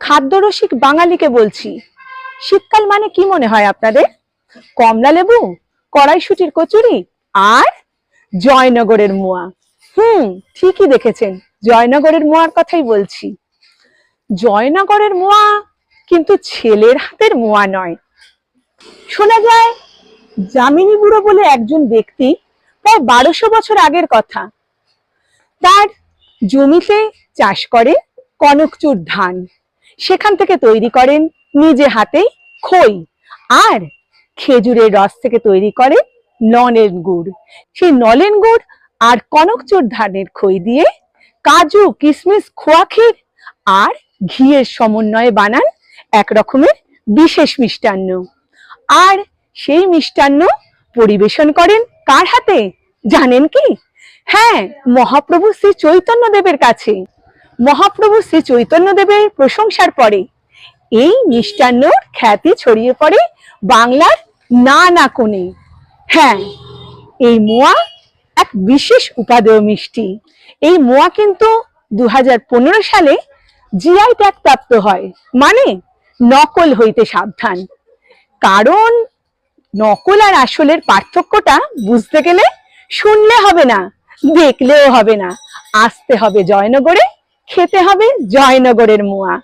খাদ্যরসিক বাঙালিকে বলছি, শীতকাল মানে কি মনে হয় আপনাদের? কমলা লেবু, কড়াইশুটির কচুরি আর জয়নগরের মোয়া। ঠিকই দেখেছেন, জয়নগরের মোয়ার কথাই বলছি। জয়নগরের মোয়া কিন্তু ছেলের হাতের মোয়া নয়। শোনা যায় যামিনী বুড়ো বলে একজন ব্যক্তি প্রায় 1200 বছর আগের কথা, তার জমিতে চাষ করেন কনকচুর ধান, সেখান থেকে তৈরি করেন নিজে হাতে খই, আর খেজুরের রস থেকে তৈরি করেন নলেন গুড়। সেই নলেন গুড় আর কনকচুর ধানের খই দিয়ে কাজু, কিশমিশ, খোয়া ক্ষীর আর ঘিয়ের সমন্বয়ে বানান এক রকমের বিশেষ মিষ্টান্ন। আর সেই মিষ্টান্ন পরিবেশন করেন কার হাতে জানেন কি? হ্যাঁ, মহাপ্রভু শ্রী চৈতন্য দেবের কাছে। মহাপ্রভু শ্রী চৈতন্য দেবের প্রশংসার পরে এই মিষ্টান্নর খ্যাতি ছড়িয়ে পড়ে বাংলার নানা কোণে। হ্যাঁ, এই মোয়া এক বিশেষ উপাদেয় মিষ্টি। এই মোয়া কিন্তু 2015 সালে জিআই ট্যাগ প্রাপ্ত হয়, মানে নকল হইতে সাবধান। কারণ নকল আর আসলের পার্থক্যটা বুঝতে গেলে শুনলে হবে না, দেখলেও হবে না, আসতে হবে জয়নগরে, খেতে হবে জয়নগরের মোয়া।